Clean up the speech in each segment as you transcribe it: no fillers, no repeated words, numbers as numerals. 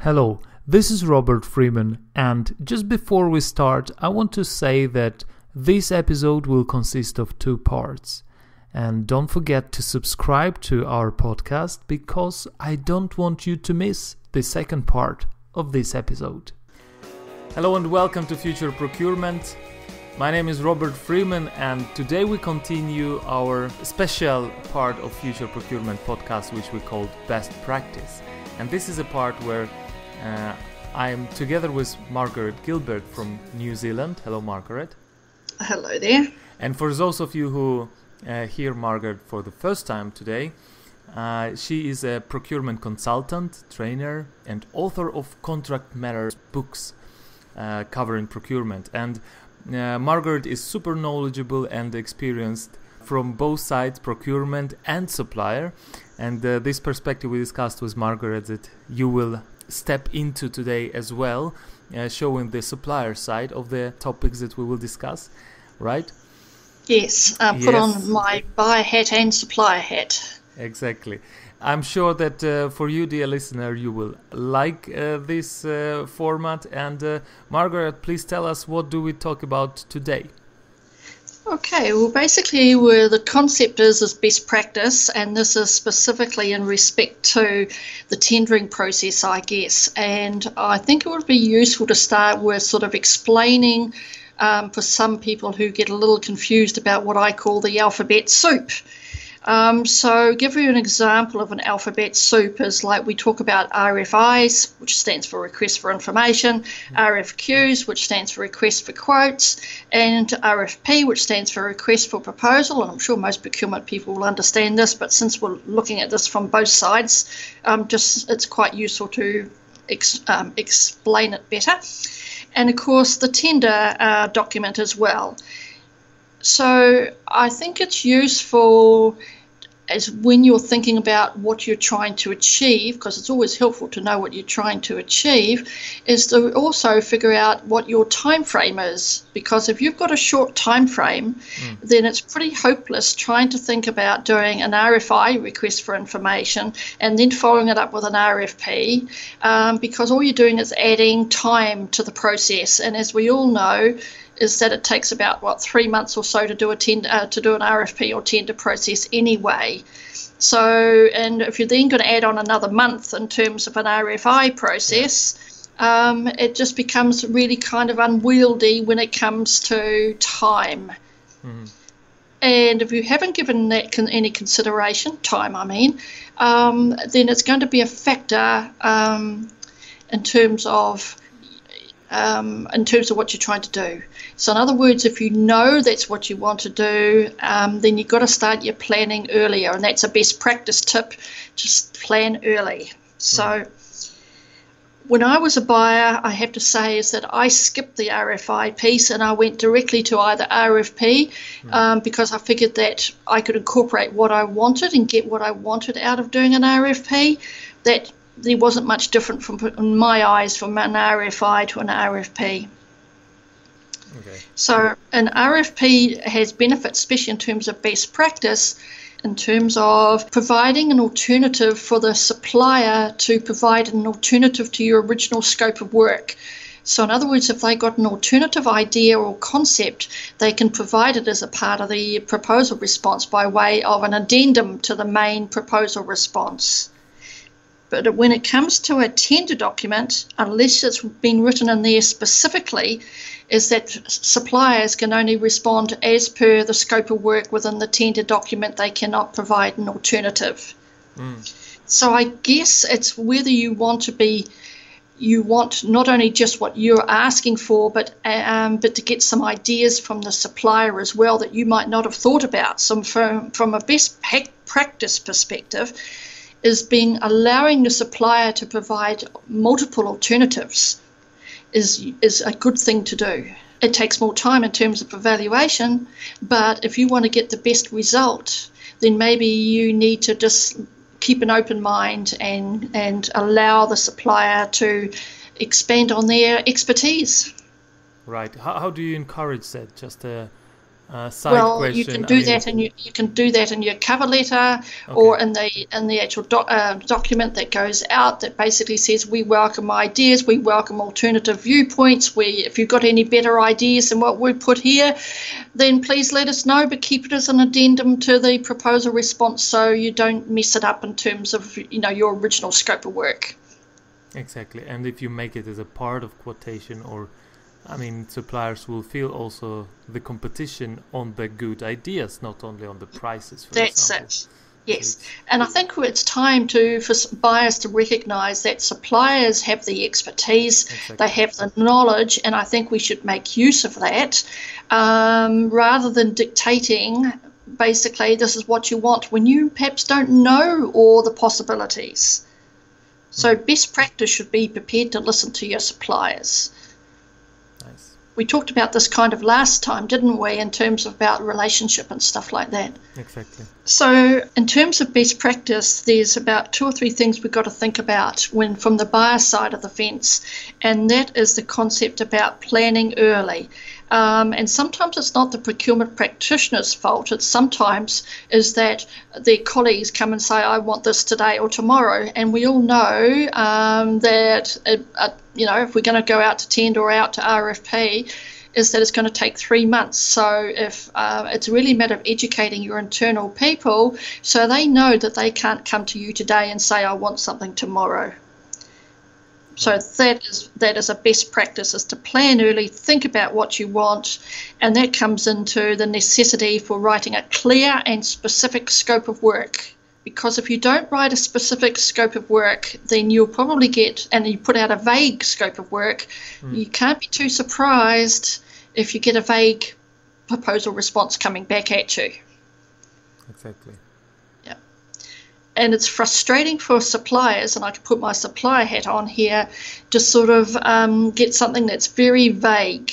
Hello, this is Robert Freeman, and just before we start, I want to say that this episode will consist of two parts. And don't forget to subscribe to our podcast because I don't want you to miss the second part of this episode. Hello and welcome to Future Procurement. My name is Robert Freeman, and today we continue our special part of Future Procurement podcast, which we called Best Practice. And this is a part where I'm together with Margaret Gilbert from New Zealand. Hello, Margaret. Hello there. And for those of you who hear Margaret for the first time today, she is a procurement consultant, trainer, and author of Contract Matters books covering procurement. And Margaret is super knowledgeable and experienced from both sides, procurement and supplier. And this perspective we discussed with Margaret that you will step into today as well, showing the supplier side of the topics that we will discuss, right? Yes, put on my buyer hat and supplier hat. Exactly. I'm sure that for you, dear listener, you will like this format. And Margaret, please tell us, what do we talk about today? Okay, well, basically, the concept is best practice, and this is specifically in respect to the tendering process, I guess. And I think it would be useful to start with sort of explaining for some people who get a little confused about what I call the alphabet soup. So give you an example of an alphabet soup is like we talk about RFIs, which stands for Request for Information, RFQs, which stands for Request for Quotes, and RFP, which stands for Request for Proposal. And I'm sure most procurement people will understand this, but since we're looking at this from both sides, it's quite useful to explain it better. And of course, the tender document as well. So I think it's useful as when you're thinking about what you're trying to achieve, because it's always helpful to know what you're trying to achieve, is to also figure out what your time frame is. Because if you've got a short time frame, then it's pretty hopeless trying to think about doing an RFI, request for information, and then following it up with an RFP, because all you're doing is adding time to the process. And as we all know, is that it takes about 3 months or so to do an RFP or tender process anyway. So, and if you're then going to add on another month in terms of an RFI process, it just becomes really kind of unwieldy when it comes to time. Mm-hmm. And if you haven't given that any consideration, time I mean, then it's going to be a factor in terms of what you're trying to do. So in other words, if you know that's what you want to do, then you've got to start your planning earlier, and that's a best practice tip, just plan early. So when I was a buyer, I have to say is that I skipped the RFI piece and I went directly to either RFP because I figured that I could incorporate what I wanted and get what I wanted out of doing an RFP. That there wasn't much different in my eyes from an RFI to an RFP. Okay. So an RFP has benefits, especially in terms of best practice, in terms of providing an alternative for the supplier to provide an alternative to your original scope of work. So in other words, if they got an alternative idea or concept, they can provide it as a part of the proposal response by way of an addendum to the main proposal response. But when it comes to a tender document, unless it's been written in there specifically, is that suppliers can only respond as per the scope of work within the tender document. They cannot provide an alternative. So I guess it's whether you want not only just what you're asking for, but to get some ideas from the supplier as well that you might not have thought about. So from a best practice perspective, is allowing the supplier to provide multiple alternatives is a good thing to do. It takes more time in terms of evaluation, but if you want to get the best result, then maybe you need to just keep an open mind and allow the supplier to expand on their expertise. Right. How do you encourage that? Just Well, question. you can do that, and you can do that in your cover letter, or in the actual document that goes out that basically says we welcome ideas, we welcome alternative viewpoints. If you've got any better ideas than what we put here, then please let us know. But keep it as an addendum to the proposal response, so you don't mess it up in terms of your original scope of work. Exactly, and if you make it as a part of quotation, suppliers will feel also the competition on the good ideas, not only on the prices, for example. That's it. Yes, and I think it's time for buyers to recognise that suppliers have the expertise, they have the knowledge, and I think we should make use of that rather than dictating, basically, this is what you want when you perhaps don't know all the possibilities. So best practice should be prepared to listen to your suppliers. Nice. We talked about this kind of last time, didn't we, in terms of about relationship and stuff like that. Exactly. So in terms of best practice, there's about 2 or 3 things we've got to think about from the buyer side of the fence, and that is the concept about planning early. And sometimes it's not the procurement practitioner's fault. It's sometimes is that their colleagues come and say, I want this today or tomorrow. And we all know that, if we're going to go out to tender or out to RFP, is that it's going to take 3 months. So if it's really a matter of educating your internal people so they know that they can't come to you today and say, I want something tomorrow. So that is a best practice, is to plan early, think about what you want, and that comes into the necessity for writing a clear and specific scope of work. Because if you don't write a specific scope of work, then you'll probably and you put out a vague scope of work, you can't be too surprised if you get a vague proposal response coming back at you. Exactly. And it's frustrating for suppliers, and I can put my supplier hat on here, to sort of get something that's very vague.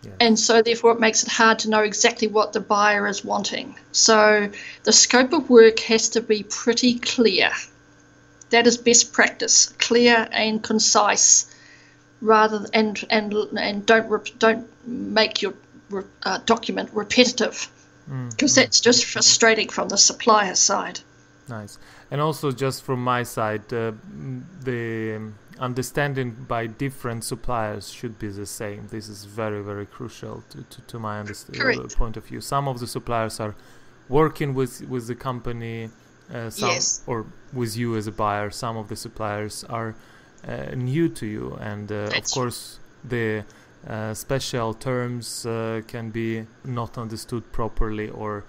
Yeah. And so therefore it makes it hard to know exactly what the buyer is wanting. So the scope of work has to be pretty clear. That is best practice, clear and concise, and don't make your document repetitive, because that's just frustrating from the supplier side. Nice. And also, just from my side, the understanding by different suppliers should be the same. This is very, very crucial to my point of view. Some of the suppliers are working with the company, or with you as a buyer. Some of the suppliers are new to you, and of course the special terms can be not understood properly, or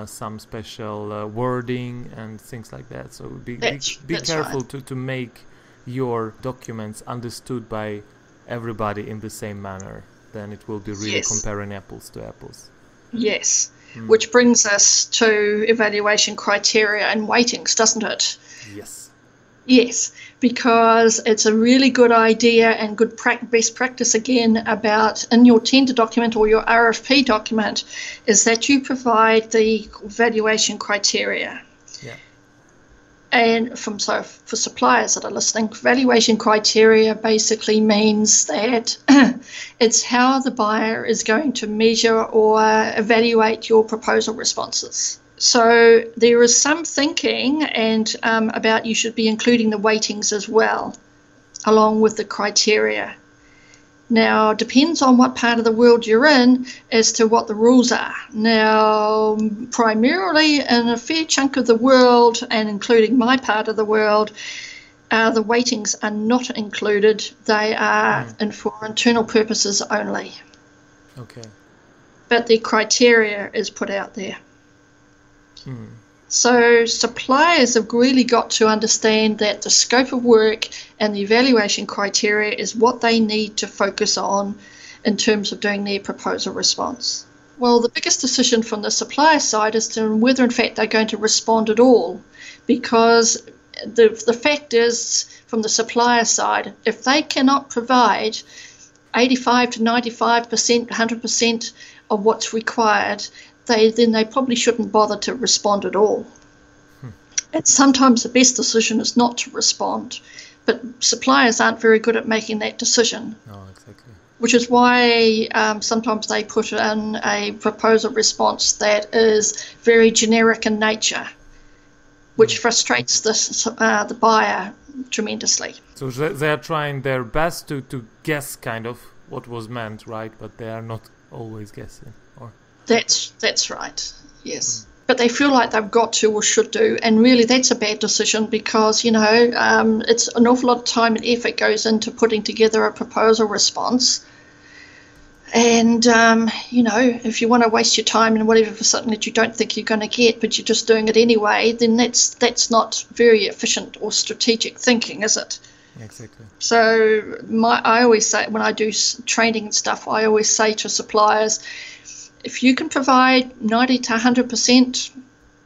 some special wording and things like that. So be careful to make your documents understood by everybody in the same manner. Then it will be really comparing apples to apples. Yes, which brings us to evaluation criteria and weightings, doesn't it? Yes, because it's a really good idea and good best practice, again, about in your tender document or your RFP document, is that you provide the valuation criteria. Yeah. And for suppliers that are listening, valuation criteria basically means that it's how the buyer is going to measure or evaluate your proposal responses. So there is some thinking about you should be including the weightings as well, along with the criteria. Now, it depends on what part of the world you're in as to what the rules are. Now, primarily in a fair chunk of the world, and including my part of the world, the weightings are not included. They are for internal purposes only. Okay. But the criteria is put out there. So suppliers have really got to understand that the scope of work and the evaluation criteria is what they need to focus on in terms of doing their proposal response. Well, the biggest decision from the supplier side is to whether in fact they're going to respond at all, because the fact is, from the supplier side, if they cannot provide 85 to 95%, 100% of what's required, then they probably shouldn't bother to respond at all. And sometimes the best decision is not to respond, but suppliers aren't very good at making that decision. No, exactly. which is why sometimes they put in a proposal response that is very generic in nature, which frustrates the buyer tremendously. So they are trying their best to guess kind of what was meant, right? But they are not always guessing. Or That's right, yes. But they feel like they've got to or should do, and really that's a bad decision because, it's an awful lot of time and effort goes into putting together a proposal response. And, if you want to waste your time and whatever for something that you don't think you're going to get, but you're just doing it anyway, then that's not very efficient or strategic thinking, is it? Exactly. So I always say, when I do training and stuff, I always say to suppliers, if you can provide 90 to 100%,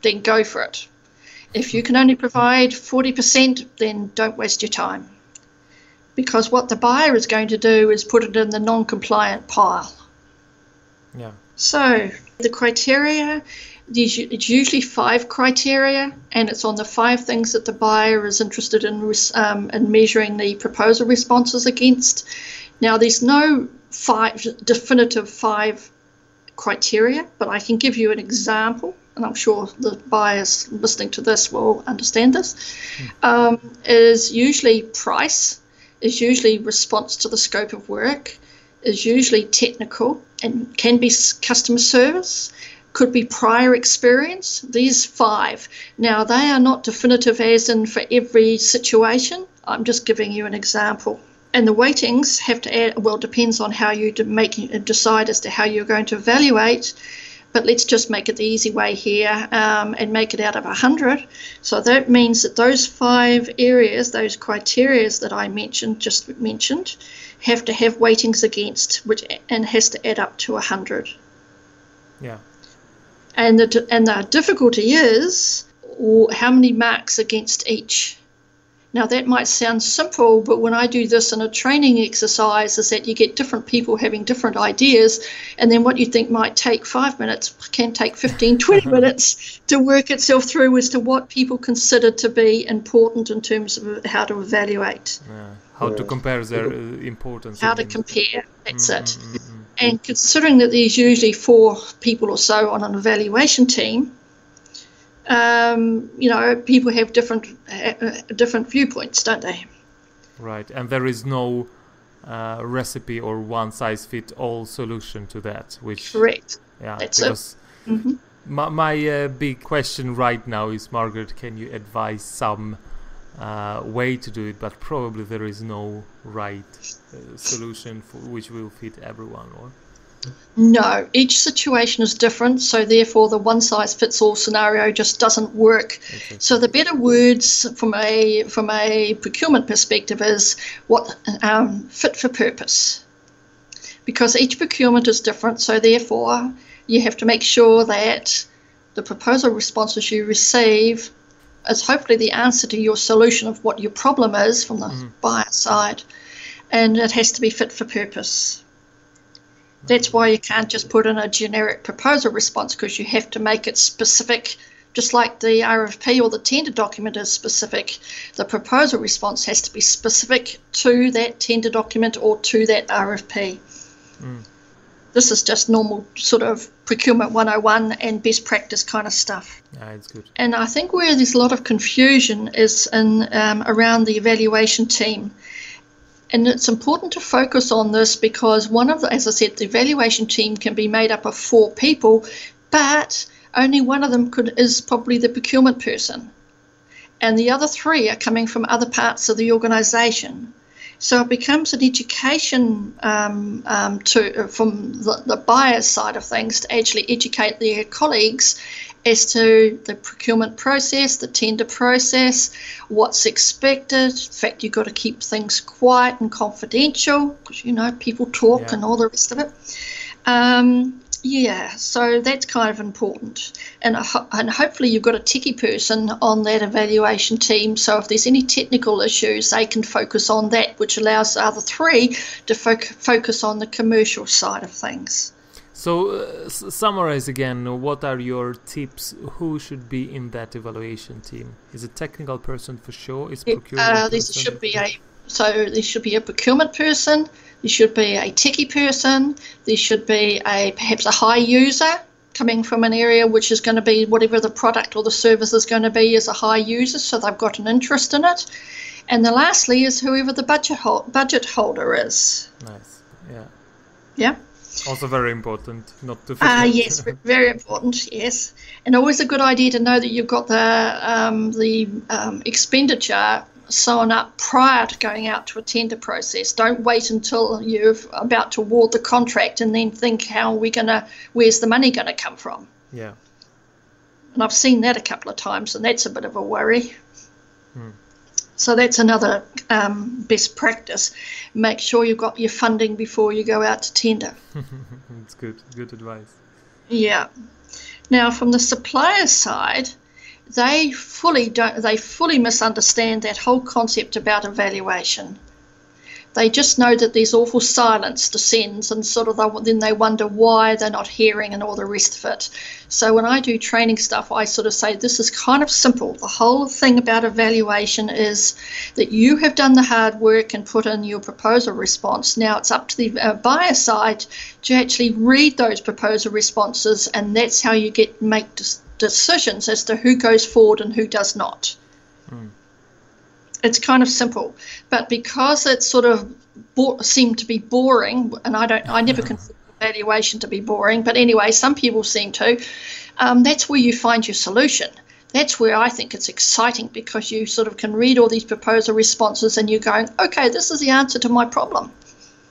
then go for it. If you can only provide 40%, then don't waste your time. Because what the buyer is going to do is put it in the non-compliant pile. Yeah. So the criteria, it's usually 5 criteria, and it's on the 5 things that the buyer is interested in measuring the proposal responses against. Now, there's no definitive 5 criteria, but I can give you an example, and I'm sure the buyers listening to this will understand this. Is usually price, is usually response to the scope of work, is usually technical, and can be customer service, could be prior experience. These 5. Now, they are not definitive as in for every situation. I'm just giving you an example. And the weightings have to add, well, depends on how you decide as to how you're going to evaluate. But let's just make it the easy way here and make it out of 100. So that means that those 5 areas, those criteria that I just mentioned, have to have weightings against, and has to add up to 100. Yeah. And the difficulty is how many marks against each. Now, that might sound simple, but when I do this in a training exercise, is that you get different people having different ideas, and then what you think might take 5 minutes can take 15, 20 minutes to work itself through as to what people consider to be important in terms of how to evaluate. Yeah. How to compare their importance. How to compare, that's it. And considering that there's usually 4 people or so on an evaluation team, people have different viewpoints, don't they? Right, and there is no recipe or one-size-fits-all solution to that. Which correct. Yeah, that's because it. My big question right now is, Margaret, can you advise some way to do it? But probably there is no right solution for which will fit everyone, or? No, each situation is different, so therefore the one-size-fits-all scenario just doesn't work. Okay. So the better words from a procurement perspective is what fit for purpose, because each procurement is different. So therefore, you have to make sure that the proposal responses you receive is hopefully the answer to your solution of what your problem is from the buyer side, and it has to be fit for purpose. That's why you can't just put in a generic proposal response, because you have to make it specific. Just like the RFP or the tender document is specific, the proposal response has to be specific to that tender document or to that RFP. This is just normal sort of procurement 101 and best practice kind of stuff. Yeah, it's good. And I think where there's a lot of confusion is in around the evaluation team. And it's important to focus on this because as I said, the evaluation team can be made up of 4 people, but only one of them is probably the procurement person. And the other 3 are coming from other parts of the organisation. So it becomes an education from the buyer's side of things to actually educate their colleagues as to the procurement process, the tender process, what's expected. In fact, you've got to keep things quiet and confidential because, people talk and all the rest of it. So that's kind of important. And hopefully you've got a techie person on that evaluation team, so if there's any technical issues, they can focus on that, which allows the other 3 to focus on the commercial side of things. So, summarize again, what are your tips? Who should be in that evaluation team? Is a technical person for sure? Is procurement there should be a procurement person, there should be a techie person, there should be perhaps a high user coming from an area which is going to be whatever the product or the service is going to be as a high user, so they've got an interest in it. And then lastly is whoever the budget holder is. Nice, yeah. Yeah. Also very important, not to forget. Yes, very important, yes. And always a good idea to know that you've got the expenditure sewn up prior to going out to a tender process. Don't wait until you're about to award the contract and then think, where's the money going to come from? Yeah. And I've seen that a couple of times, and that's a bit of a worry. Hmm. So that's another best practice. Make sure you've got your funding before you go out to tender. It's good advice. Yeah. Now, from the supplier side, they fully misunderstand that whole concept about evaluation. They just know that there's awful silence descends, and then they wonder why they're not hearing and all the rest of it. So when I do training stuff, I sort of say this is kind of simple. The whole thing about evaluation is that you have done the hard work and put in your proposal response. Now it's up to the buyer side to actually read those proposal responses, and that's how you make decisions as to who goes forward and who does not. Mm. It's kind of simple, but because it sort of seemed to be boring, and I never consider evaluation to be boring, but anyway, some people seem to, that's where you find your solution. That's where I think it's exciting, because you sort of can read all these proposal responses and you're going, okay, this is the answer to my problem.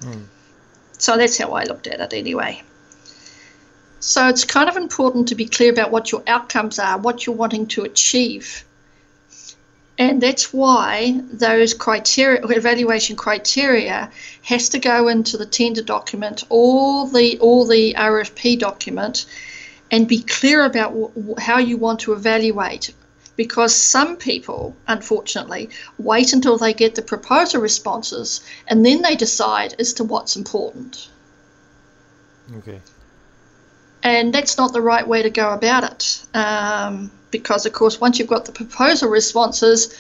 Mm. So that's how I looked at it anyway. So it's kind of important to be clear about what your outcomes are, what you're wanting to achieve. And that's why those evaluation criteria has to go into the tender document or the RFP document, and be clear about how you want to evaluate. Because some people, unfortunately, wait until they get the proposal responses and then they decide as to what's important. Okay. And that's not the right way to go about it. Because, of course, once you've got the proposal responses,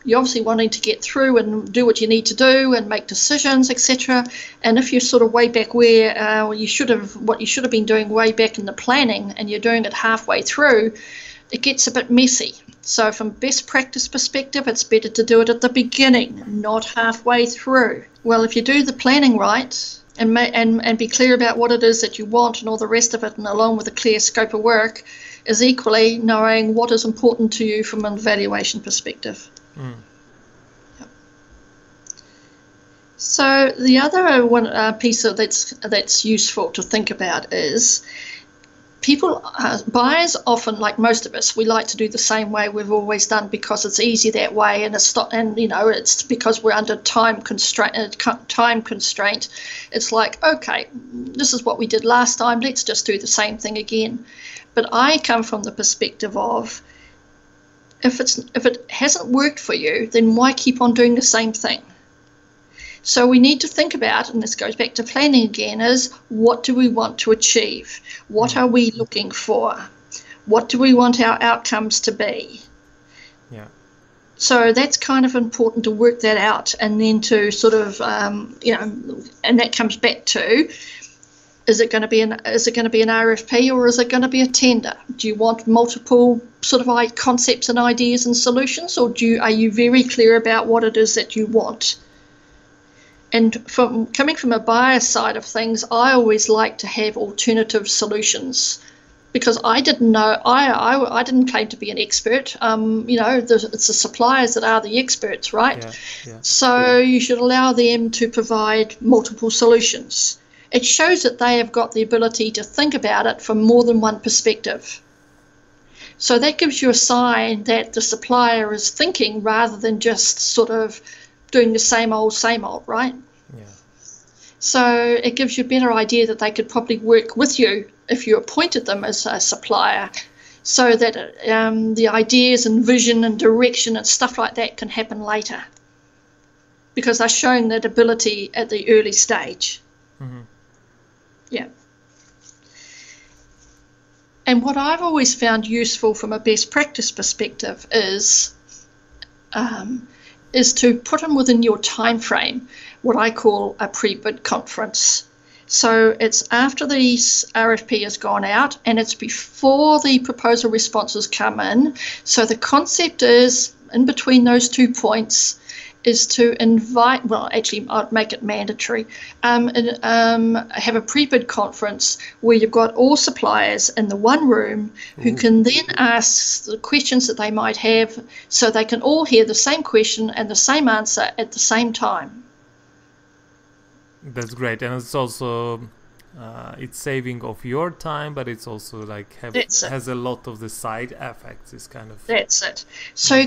you're obviously wanting to get through and do what you need to do and make decisions, etc. And if you're sort of way back where what you should have been doing way back in the planning, and you're doing it halfway through, it gets a bit messy. So from best practice perspective, it's better to do it at the beginning, not halfway through. Well, if you do the planning right and be clear about what it is that you want and all the rest of it, and along with a clear scope of work, is equally knowing what is important to you from an evaluation perspective. Mm. Yep. So the other piece that's useful to think about is buyers often, like most of us, we like to do the same way we've always done because it's easy that way, and it's because we're under time constraint. It's like, okay, this is what we did last time, let's just do the same thing again. But I come from the perspective of, if it hasn't worked for you, then why keep on doing the same thing? So we need to think about, and this goes back to planning again, is what do we want to achieve? What are we looking for? What do we want our outcomes to be? Yeah. So that's kind of important to work that out, and then to sort of, and that comes back to, is it going to be an RFP or is it going to be a tender? Do you want multiple sort of concepts and ideas and solutions, or are you very clear about what it is that you want? And coming from a buyer side of things, I always like to have alternative solutions, because I didn't know, I didn't claim to be an expert. It's the suppliers that are the experts, right? Yeah. So you should allow them to provide multiple solutions. It shows that they have got the ability to think about it from more than one perspective. So that gives you a sign that the supplier is thinking rather than just sort of doing the same old, right? Yeah. So it gives you a better idea that they could probably work with you if you appointed them as a supplier, so that the ideas and vision and direction and stuff like that can happen later, because they're showing that ability at the early stage. Mm-hmm. Yeah. And what I've always found useful from a best practice perspective is to put them within your time frame. what I call a pre-bid conference. So it's after the RFP has gone out and it's before the proposal responses come in. So the concept is, in between those 2 points, is to invite, well, actually I'd make it mandatory, have a pre-bid conference where you've got all suppliers in the one room who can then ask the questions that they might have, so they can all hear the same question and the same answer at the same time. That's great, and it's also it's saving of your time, but it's also like has a lot of the side effects. It's kind of that's it. So you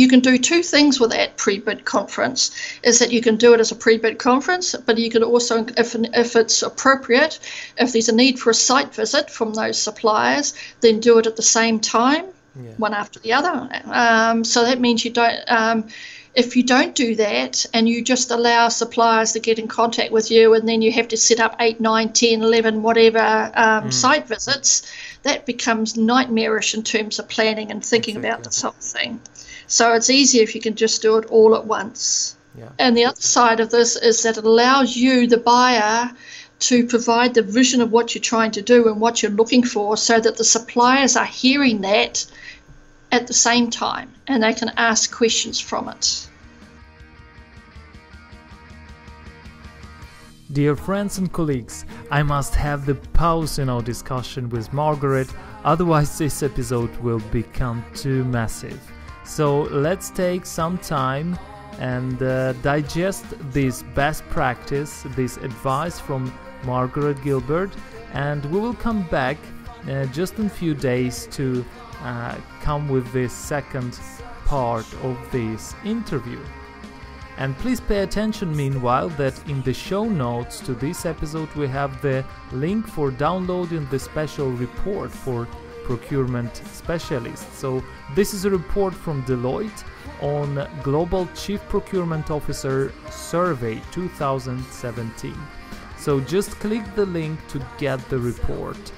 can do two things with that pre-bid conference. Is that you can do it as a pre-bid conference, but you can also, if it's appropriate, if there's a need for a site visit from those suppliers, then do it at the same time, one after the other. So that means you don't. If you don't do that and you just allow suppliers to get in contact with you and then you have to set up 8, 9, 10, 11, whatever site visits, that becomes nightmarish in terms of planning and thinking about this whole thing. So it's easier if you can just do it all at once. Yeah. And the other side of this is that it allows you, the buyer, to provide the vision of what you're trying to do and what you're looking for, so that the suppliers are hearing that at the same time and they can ask questions from it. Dear friends and colleagues, I must have the pause in our discussion with Margaret, otherwise this episode will become too massive. So let's take some time and digest this best practice, this advice from Margaret Gilbert, and we will come back just in a few days to come with this second part of this interview. And please pay attention meanwhile that in the show notes to this episode we have the link for downloading the special report for procurement specialists. So this is a report from Deloitte on Global Chief Procurement Officer Survey 2017. So just click the link to get the report.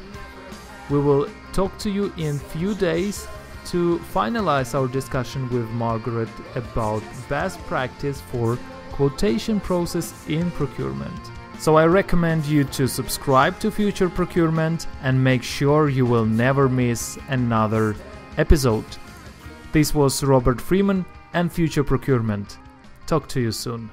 We will talk to you in few days to finalize our discussion with Margaret about best practice for quotation process in procurement. So I recommend you to subscribe to Future Procurement and make sure you will never miss another episode. This was Robert Freeman and Future Procurement. Talk to you soon.